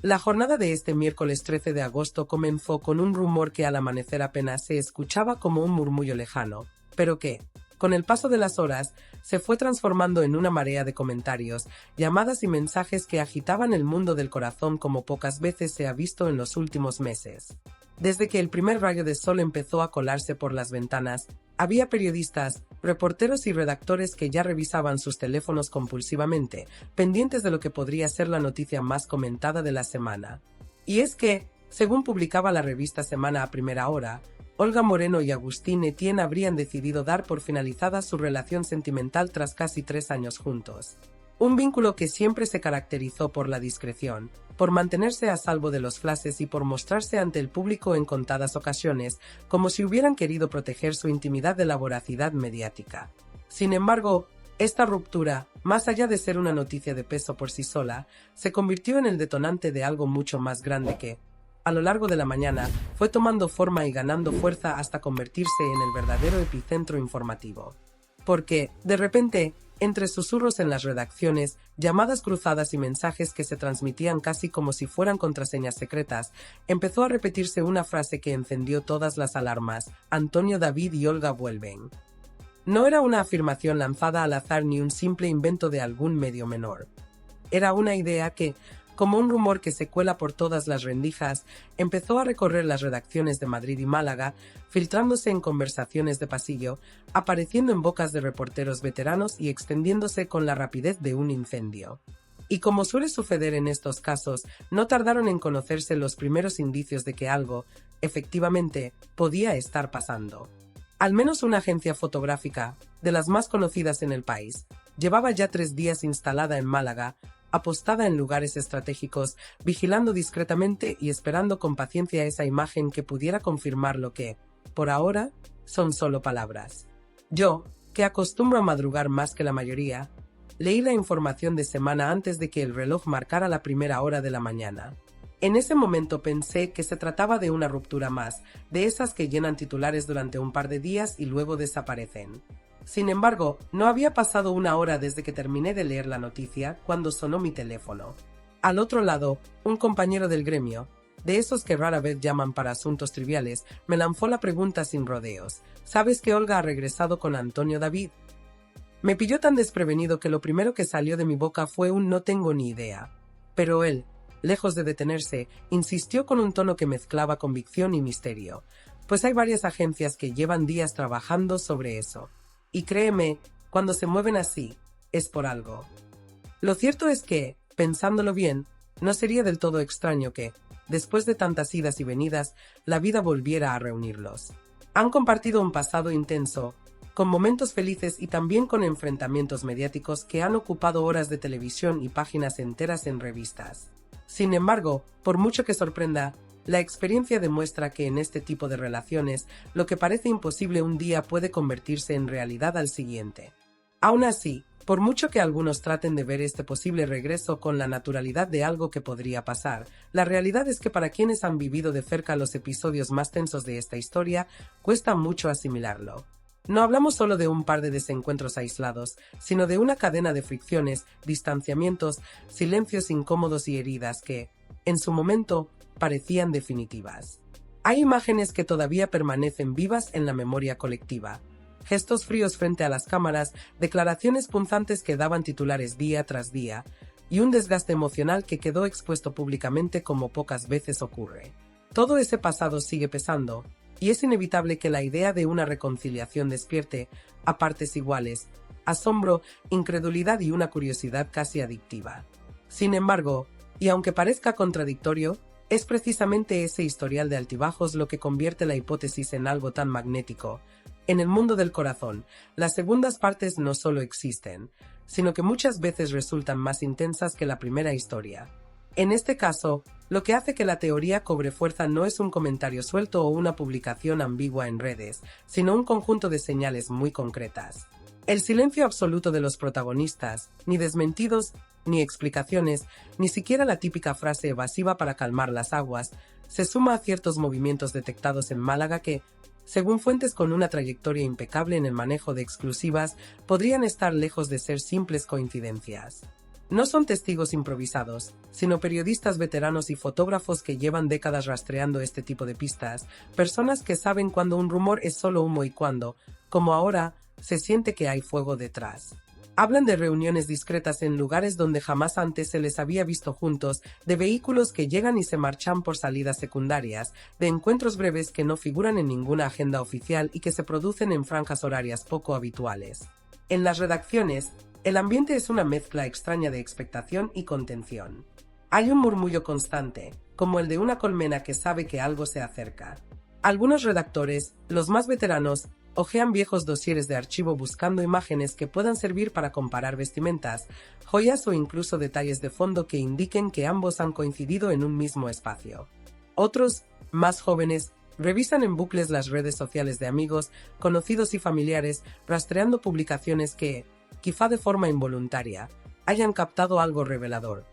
La jornada de este miércoles 13 de agosto comenzó con un rumor que al amanecer apenas se escuchaba como un murmullo lejano, pero que, con el paso de las horas, se fue transformando en una marea de comentarios, llamadas y mensajes que agitaban el mundo del corazón como pocas veces se ha visto en los últimos meses. Desde que el primer rayo de sol empezó a colarse por las ventanas, había periodistas, reporteros y redactores que ya revisaban sus teléfonos compulsivamente, pendientes de lo que podría ser la noticia más comentada de la semana. Y es que, según publicaba la revista Semana a Primera Hora, Olga Moreno y Agustín Etienne habrían decidido dar por finalizada su relación sentimental tras casi 3 años juntos. Un vínculo que siempre se caracterizó por la discreción, por mantenerse a salvo de los flashes y por mostrarse ante el público en contadas ocasiones, como si hubieran querido proteger su intimidad de la voracidad mediática. Sin embargo, esta ruptura, más allá de ser una noticia de peso por sí sola, se convirtió en el detonante de algo mucho más grande que, a lo largo de la mañana, fue tomando forma y ganando fuerza hasta convertirse en el verdadero epicentro informativo. Porque, de repente, entre susurros en las redacciones, llamadas cruzadas y mensajes que se transmitían casi como si fueran contraseñas secretas, empezó a repetirse una frase que encendió todas las alarmas: Antonio David y Olga vuelven. No era una afirmación lanzada al azar ni un simple invento de algún medio menor. Era una idea que, como un rumor que se cuela por todas las rendijas, empezó a recorrer las redacciones de Madrid y Málaga, filtrándose en conversaciones de pasillo, apareciendo en bocas de reporteros veteranos y extendiéndose con la rapidez de un incendio. Y como suele suceder en estos casos, no tardaron en conocerse los primeros indicios de que algo, efectivamente, podía estar pasando. Al menos una agencia fotográfica, de las más conocidas en el país, llevaba ya 3 días instalada en Málaga, apostada en lugares estratégicos, vigilando discretamente y esperando con paciencia esa imagen que pudiera confirmar lo que, por ahora, son solo palabras. Yo, que acostumbro a madrugar más que la mayoría, leí la información de Semana antes de que el reloj marcara la primera hora de la mañana. En ese momento pensé que se trataba de una ruptura más, de esas que llenan titulares durante un par de días y luego desaparecen. Sin embargo, no había pasado una hora desde que terminé de leer la noticia cuando sonó mi teléfono. Al otro lado, un compañero del gremio, de esos que rara vez llaman para asuntos triviales, me lanzó la pregunta sin rodeos: ¿sabes que Olga ha regresado con Antonio David? Me pilló tan desprevenido que lo primero que salió de mi boca fue un no tengo ni idea. Pero él, lejos de detenerse, insistió con un tono que mezclaba convicción y misterio. Pues hay varias agencias que llevan días trabajando sobre eso. Y créeme, cuando se mueven así, es por algo. Lo cierto es que, pensándolo bien, no sería del todo extraño que, después de tantas idas y venidas, la vida volviera a reunirlos. Han compartido un pasado intenso, con momentos felices y también con enfrentamientos mediáticos que han ocupado horas de televisión y páginas enteras en revistas. Sin embargo, por mucho que sorprenda, la experiencia demuestra que en este tipo de relaciones, lo que parece imposible un día puede convertirse en realidad al siguiente. Aún así, por mucho que algunos traten de ver este posible regreso con la naturalidad de algo que podría pasar, la realidad es que para quienes han vivido de cerca los episodios más tensos de esta historia, cuesta mucho asimilarlo. No hablamos solo de un par de desencuentros aislados, sino de una cadena de fricciones, distanciamientos, silencios incómodos y heridas que, en su momento, parecían definitivas. Hay imágenes que todavía permanecen vivas en la memoria colectiva. Gestos fríos frente a las cámaras, declaraciones punzantes que daban titulares día tras día, y un desgaste emocional que quedó expuesto públicamente como pocas veces ocurre. Todo ese pasado sigue pesando, y es inevitable que la idea de una reconciliación despierte, a partes iguales, asombro, incredulidad y una curiosidad casi adictiva. Sin embargo, y aunque parezca contradictorio, es precisamente ese historial de altibajos lo que convierte la hipótesis en algo tan magnético. En el mundo del corazón, las segundas partes no solo existen, sino que muchas veces resultan más intensas que la primera historia. En este caso, lo que hace que la teoría cobre fuerza no es un comentario suelto o una publicación ambigua en redes, sino un conjunto de señales muy concretas. El silencio absoluto de los protagonistas, ni desmentidos, ni explicaciones, ni siquiera la típica frase evasiva para calmar las aguas, se suma a ciertos movimientos detectados en Málaga que, según fuentes con una trayectoria impecable en el manejo de exclusivas, podrían estar lejos de ser simples coincidencias. No son testigos improvisados, sino periodistas veteranos y fotógrafos que llevan décadas rastreando este tipo de pistas, personas que saben cuando un rumor es solo humo y cuando, como ahora, se siente que hay fuego detrás. Hablan de reuniones discretas en lugares donde jamás antes se les había visto juntos, de vehículos que llegan y se marchan por salidas secundarias, de encuentros breves que no figuran en ninguna agenda oficial y que se producen en franjas horarias poco habituales. En las redacciones, el ambiente es una mezcla extraña de expectación y contención. Hay un murmullo constante, como el de una colmena que sabe que algo se acerca. Algunos redactores, los más veteranos, hojean viejos dosieres de archivo buscando imágenes que puedan servir para comparar vestimentas, joyas o incluso detalles de fondo que indiquen que ambos han coincidido en un mismo espacio. Otros, más jóvenes, revisan en bucles las redes sociales de amigos, conocidos y familiares, rastreando publicaciones que, quizá de forma involuntaria, hayan captado algo revelador.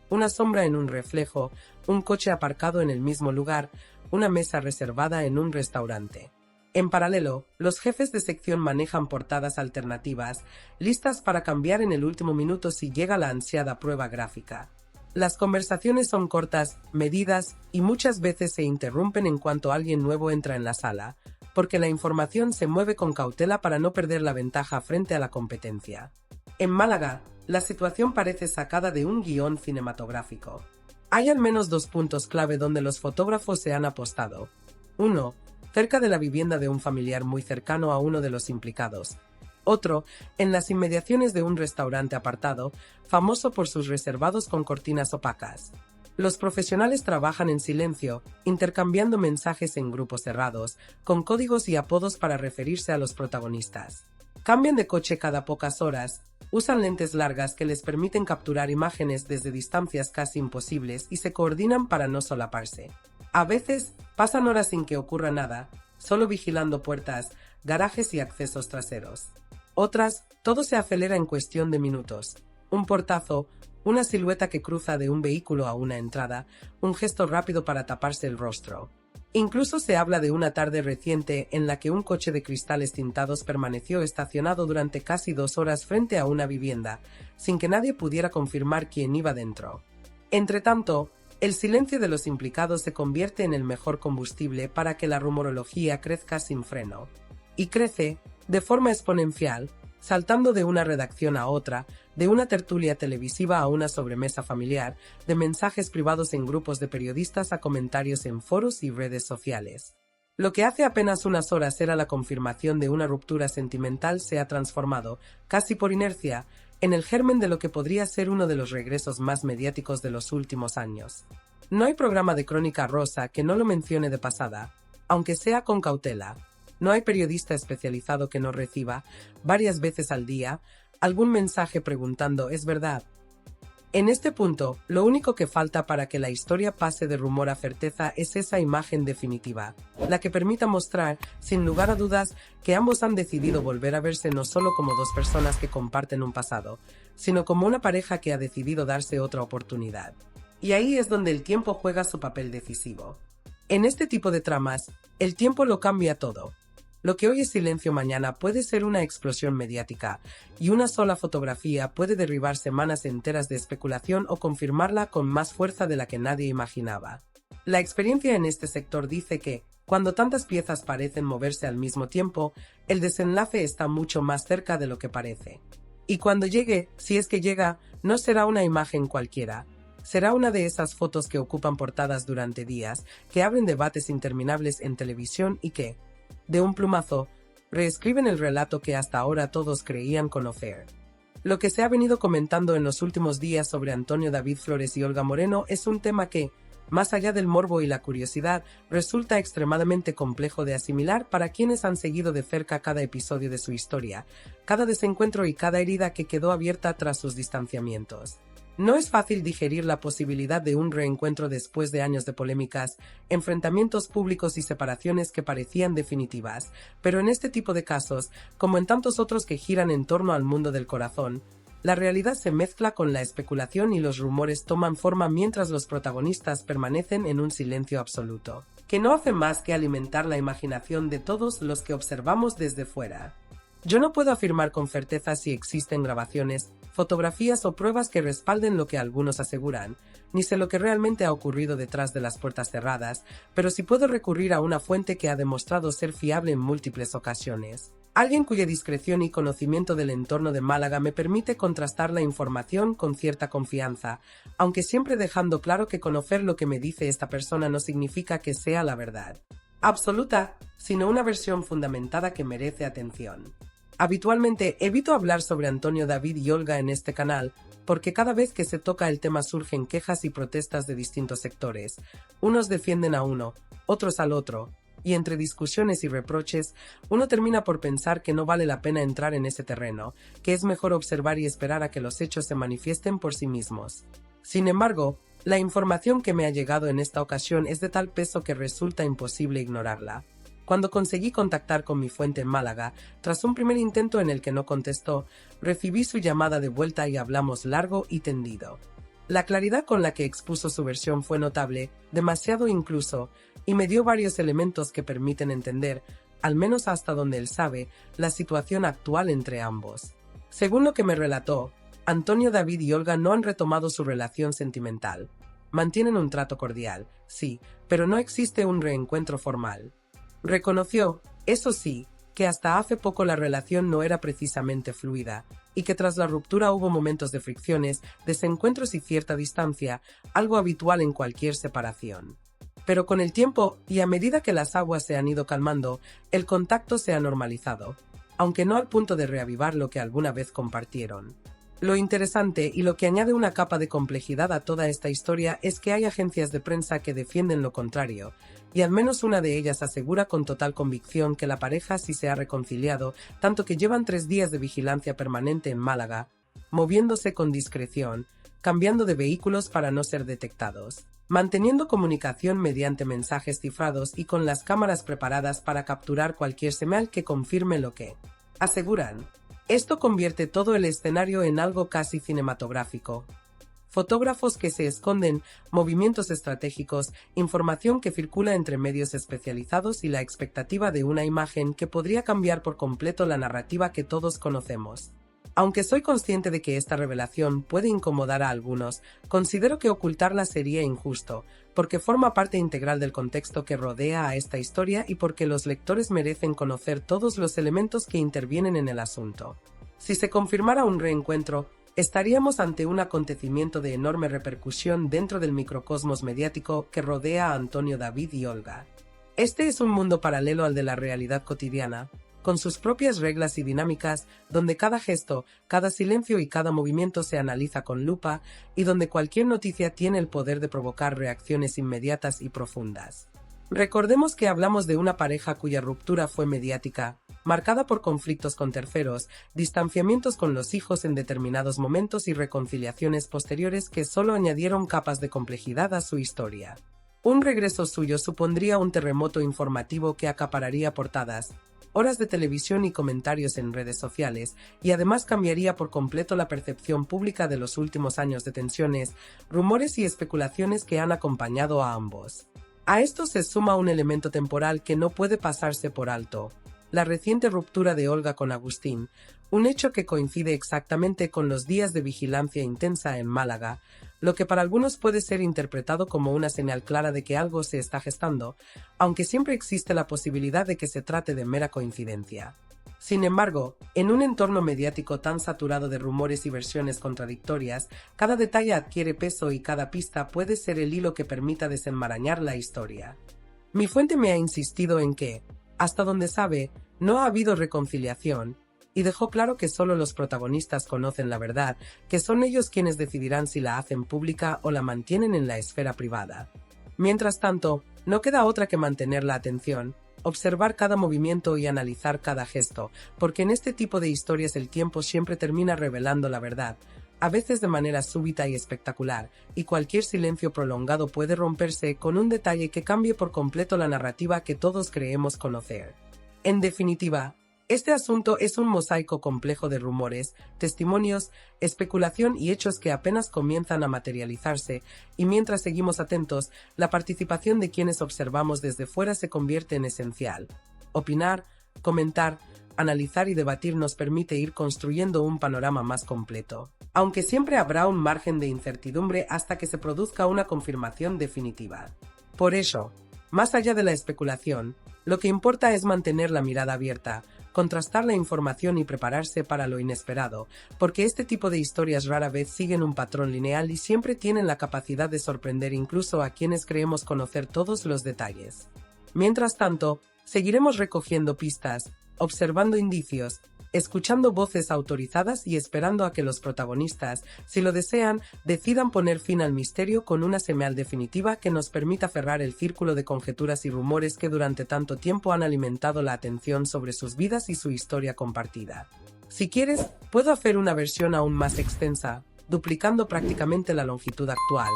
Una sombra en un reflejo, un coche aparcado en el mismo lugar, una mesa reservada en un restaurante. En paralelo, los jefes de sección manejan portadas alternativas, listas para cambiar en el último minuto si llega la ansiada prueba gráfica. Las conversaciones son cortas, medidas y muchas veces se interrumpen en cuanto alguien nuevo entra en la sala, porque la información se mueve con cautela para no perder la ventaja frente a la competencia. En Málaga, la situación parece sacada de un guión cinematográfico. Hay al menos 2 puntos clave donde los fotógrafos se han apostado. 1. Cerca de la vivienda de un familiar muy cercano a uno de los implicados. Otro, en las inmediaciones de un restaurante apartado, famoso por sus reservados con cortinas opacas. Los profesionales trabajan en silencio, intercambiando mensajes en grupos cerrados, con códigos y apodos para referirse a los protagonistas. Cambian de coche cada pocas horas, usan lentes largas que les permiten capturar imágenes desde distancias casi imposibles y se coordinan para no solaparse. A veces, pasan horas sin que ocurra nada, solo vigilando puertas, garajes y accesos traseros. Otras, todo se acelera en cuestión de minutos. Un portazo, una silueta que cruza de un vehículo a una entrada, un gesto rápido para taparse el rostro. Incluso se habla de una tarde reciente en la que un coche de cristales tintados permaneció estacionado durante casi 2 horas frente a una vivienda, sin que nadie pudiera confirmar quién iba dentro. Entretanto, el silencio de los implicados se convierte en el mejor combustible para que la rumorología crezca sin freno. Y crece, de forma exponencial, saltando de una redacción a otra, de una tertulia televisiva a una sobremesa familiar, de mensajes privados en grupos de periodistas a comentarios en foros y redes sociales. Lo que hace apenas unas horas era la confirmación de una ruptura sentimental se ha transformado, casi por inercia, en el germen de lo que podría ser uno de los regresos más mediáticos de los últimos años. No hay programa de Crónica Rosa que no lo mencione de pasada, aunque sea con cautela. No hay periodista especializado que no reciba, varias veces al día, algún mensaje preguntando ¿es verdad? En este punto, lo único que falta para que la historia pase de rumor a certeza es esa imagen definitiva, la que permita mostrar, sin lugar a dudas, que ambos han decidido volver a verse no solo como 2 personas que comparten un pasado, sino como una pareja que ha decidido darse otra oportunidad. Y ahí es donde el tiempo juega su papel decisivo. En este tipo de tramas, el tiempo lo cambia todo. Lo que hoy es silencio mañana puede ser una explosión mediática, y una sola fotografía puede derribar semanas enteras de especulación o confirmarla con más fuerza de la que nadie imaginaba. La experiencia en este sector dice que, cuando tantas piezas parecen moverse al mismo tiempo, el desenlace está mucho más cerca de lo que parece. Y cuando llegue, si es que llega, no será una imagen cualquiera. Será una de esas fotos que ocupan portadas durante días, que abren debates interminables en televisión y que, de un plumazo, reescriben el relato que hasta ahora todos creían conocer. Lo que se ha venido comentando en los últimos días sobre Antonio David Flores y Olga Moreno es un tema que, más allá del morbo y la curiosidad, resulta extremadamente complejo de asimilar para quienes han seguido de cerca cada episodio de su historia, cada desencuentro y cada herida que quedó abierta tras sus distanciamientos. No es fácil digerir la posibilidad de un reencuentro después de años de polémicas, enfrentamientos públicos y separaciones que parecían definitivas, pero en este tipo de casos, como en tantos otros que giran en torno al mundo del corazón, la realidad se mezcla con la especulación y los rumores toman forma mientras los protagonistas permanecen en un silencio absoluto, que no hace más que alimentar la imaginación de todos los que observamos desde fuera. Yo no puedo afirmar con certeza si existen grabaciones, fotografías o pruebas que respalden lo que algunos aseguran, ni sé lo que realmente ha ocurrido detrás de las puertas cerradas, pero sí puedo recurrir a una fuente que ha demostrado ser fiable en múltiples ocasiones. Alguien cuya discreción y conocimiento del entorno de Málaga me permite contrastar la información con cierta confianza, aunque siempre dejando claro que conocer lo que me dice esta persona no significa que sea la verdad absoluta, sino una versión fundamentada que merece atención. Habitualmente evito hablar sobre Antonio David y Olga en este canal, porque cada vez que se toca el tema surgen quejas y protestas de distintos sectores. Unos defienden a uno, otros al otro, y entre discusiones y reproches, uno termina por pensar que no vale la pena entrar en ese terreno, que es mejor observar y esperar a que los hechos se manifiesten por sí mismos. Sin embargo, la información que me ha llegado en esta ocasión es de tal peso que resulta imposible ignorarla. Cuando conseguí contactar con mi fuente en Málaga, tras un primer intento en el que no contestó, recibí su llamada de vuelta y hablamos largo y tendido. La claridad con la que expuso su versión fue notable, demasiado incluso, y me dio varios elementos que permiten entender, al menos hasta donde él sabe, la situación actual entre ambos. Según lo que me relató, Antonio David y Olga no han retomado su relación sentimental. Mantienen un trato cordial, sí, pero no existe un reencuentro formal. Reconoció, eso sí, que hasta hace poco la relación no era precisamente fluida, y que tras la ruptura hubo momentos de fricciones, desencuentros y cierta distancia, algo habitual en cualquier separación. Pero con el tiempo, y a medida que las aguas se han ido calmando, el contacto se ha normalizado, aunque no al punto de reavivar lo que alguna vez compartieron. Lo interesante y lo que añade una capa de complejidad a toda esta historia es que hay agencias de prensa que defienden lo contrario, y al menos una de ellas asegura con total convicción que la pareja sí se ha reconciliado, tanto que llevan 3 días de vigilancia permanente en Málaga, moviéndose con discreción, cambiando de vehículos para no ser detectados, manteniendo comunicación mediante mensajes cifrados y con las cámaras preparadas para capturar cualquier señal que confirme lo que aseguran. Esto convierte todo el escenario en algo casi cinematográfico. Fotógrafos que se esconden, movimientos estratégicos, información que circula entre medios especializados y la expectativa de una imagen que podría cambiar por completo la narrativa que todos conocemos. Aunque soy consciente de que esta revelación puede incomodar a algunos, considero que ocultarla sería injusto, porque forma parte integral del contexto que rodea a esta historia y porque los lectores merecen conocer todos los elementos que intervienen en el asunto. Si se confirmara un reencuentro, estaríamos ante un acontecimiento de enorme repercusión dentro del microcosmos mediático que rodea a Antonio David y Olga. Este es un mundo paralelo al de la realidad cotidiana, con sus propias reglas y dinámicas, donde cada gesto, cada silencio y cada movimiento se analiza con lupa, y donde cualquier noticia tiene el poder de provocar reacciones inmediatas y profundas. Recordemos que hablamos de una pareja cuya ruptura fue mediática, marcada por conflictos con terceros, distanciamientos con los hijos en determinados momentos y reconciliaciones posteriores que solo añadieron capas de complejidad a su historia. Un regreso suyo supondría un terremoto informativo que acapararía portadas, horas de televisión y comentarios en redes sociales, y además cambiaría por completo la percepción pública de los últimos años de tensiones, rumores y especulaciones que han acompañado a ambos. A esto se suma un elemento temporal que no puede pasarse por alto: la reciente ruptura de Olga con Agustín, un hecho que coincide exactamente con los días de vigilancia intensa en Málaga, lo que para algunos puede ser interpretado como una señal clara de que algo se está gestando, aunque siempre existe la posibilidad de que se trate de mera coincidencia. Sin embargo, en un entorno mediático tan saturado de rumores y versiones contradictorias, cada detalle adquiere peso y cada pista puede ser el hilo que permita desenmarañar la historia. Mi fuente me ha insistido en que, hasta donde sabe, no ha habido reconciliación, y dejó claro que solo los protagonistas conocen la verdad, que son ellos quienes decidirán si la hacen pública o la mantienen en la esfera privada. Mientras tanto, no queda otra que mantener la atención, observar cada movimiento y analizar cada gesto, porque en este tipo de historias el tiempo siempre termina revelando la verdad, a veces de manera súbita y espectacular, y cualquier silencio prolongado puede romperse con un detalle que cambie por completo la narrativa que todos creemos conocer. En definitiva, este asunto es un mosaico complejo de rumores, testimonios, especulación y hechos que apenas comienzan a materializarse, y mientras seguimos atentos, la participación de quienes observamos desde fuera se convierte en esencial. Opinar, comentar, analizar y debatir nos permite ir construyendo un panorama más completo, aunque siempre habrá un margen de incertidumbre hasta que se produzca una confirmación definitiva. Por ello, más allá de la especulación, lo que importa es mantener la mirada abierta, contrastar la información y prepararse para lo inesperado, porque este tipo de historias rara vez siguen un patrón lineal y siempre tienen la capacidad de sorprender incluso a quienes creemos conocer todos los detalles. Mientras tanto, seguiremos recogiendo pistas, observando indicios, escuchando voces autorizadas y esperando a que los protagonistas, si lo desean, decidan poner fin al misterio con una señal definitiva que nos permita cerrar el círculo de conjeturas y rumores que durante tanto tiempo han alimentado la atención sobre sus vidas y su historia compartida. Si quieres, puedo hacer una versión aún más extensa, duplicando prácticamente la longitud actual,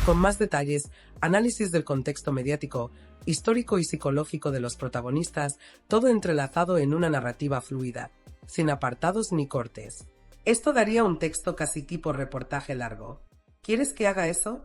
con más detalles, análisis del contexto mediático, histórico y psicológico de los protagonistas, todo entrelazado en una narrativa fluida, sin apartados ni cortes. Esto daría un texto casi tipo reportaje largo. ¿Quieres que haga eso?